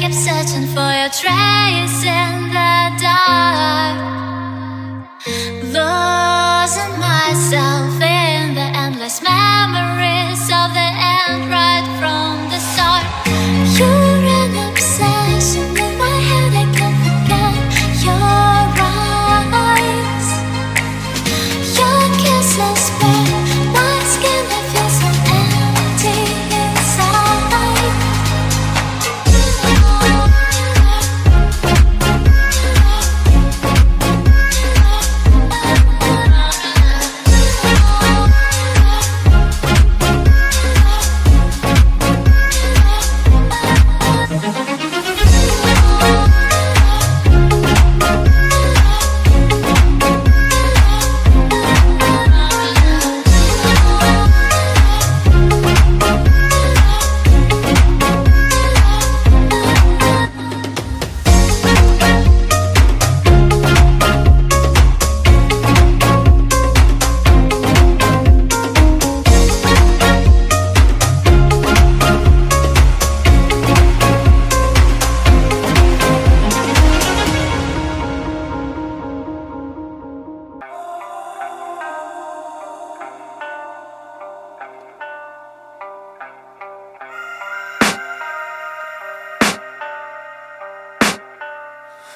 keep searching for your trace in the dark, losing myself in the endless memories of the end right from the start. You're an obsession in my head, I can't forget your eyes. Your kisses burn my skin, I feel so empty inside.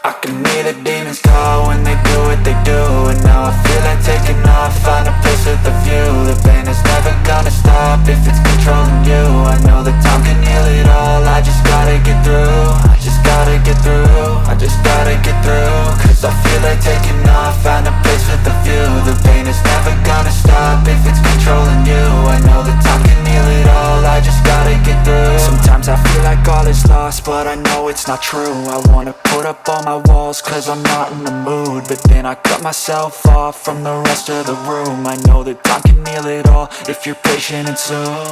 I can hear the demons call when they do what they do. And now I feel like taking off, find a place with a view. The pain is never gonna stop if it's controlling you. I know that time can heal it all, I just gotta get through. I just gotta get through, I just gotta get through. Cause I feel like taking off, find a place with a view. The pain is never gonna stop if it's controlling you. I know that time can heal it all, I just gotta get through. Sometimes I feel like all is lost, but I know it's not true. I wanna put up all my walls cause I'm not in the mood, but then I cut myself off from the rest of the room. I know that time can heal it all if you're patient and soon.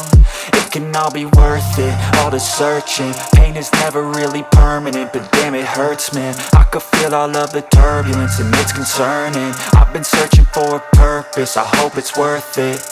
It can all be worth it, all the searching. Pain is never really permanent, but damn it hurts, man. I could feel all of the turbulence and it's concerning. I've been searching for a purpose, I hope it's worth it.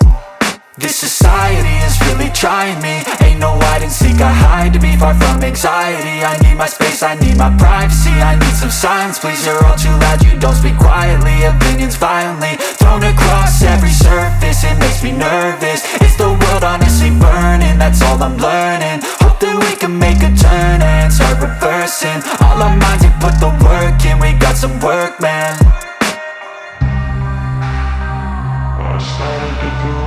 This society is really trying me. Ain't no hide and seek, I hide to be far from anxiety. I need my space, I need my privacy. I need some silence, please, you're all too loud. You don't speak quietly, opinions violently thrown across every surface. It makes me nervous, it's the world honestly burning. That's all I'm learning, hope that we can make a turn and start reversing. All our minds, we put the work in, we got some work, man. I started to go.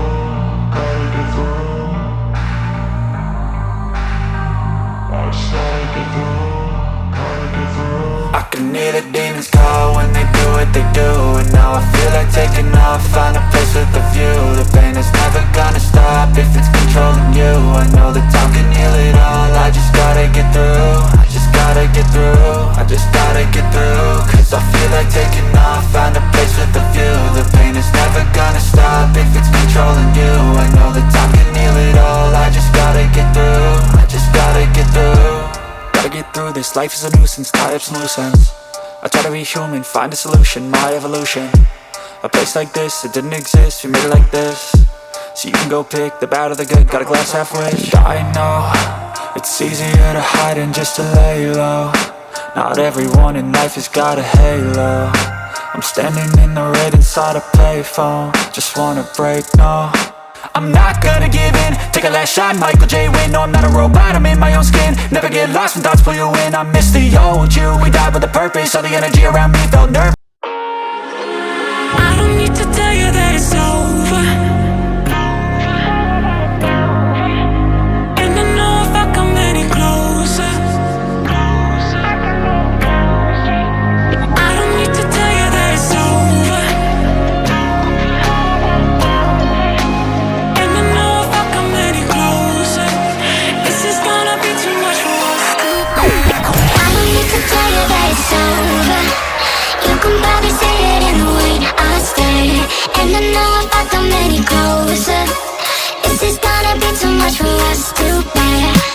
I can hear the demons call when they do what they do. And now I feel like taking off, find a place with a view. The pain is never gonna stop if it's controlling you. I know that time can heal it all, I just gotta get through. I just gotta get through, I just gotta get through. Cause I feel like taking off, find a place with a view. The pain is never gonna stop if it's controlling you. I know that time can heal it all, I just gotta get through. I just gotta get through. Gotta get through this, life is a nuisance, tie up some loose ends. I try to be human, find a solution, my evolution. A place like this, it didn't exist, we made it like this. So you can go pick the bad or the good, got a glass halfway. I know, it's easier to hide than just to lay low. Not everyone in life has got a halo. I'm standing in the red inside a payphone, just wanna break, no. I'm not gonna give in, take a last shot, Michael J. Win. No, I'm not a robot, I'm in my own skin. Never get lost when thoughts pull you in. I miss the old you, we died with a purpose. All the energy around me felt nervous. I don't need to tell you that it's over. And I know if I come any closer, I don't need to tell you that it's over. And I know if I come any closer, this is gonna be too much for us. I don't need to tell you that it's over. You can probably say it in the way I stay. And I know if I come any closer, this is gonna be too much for us to bear.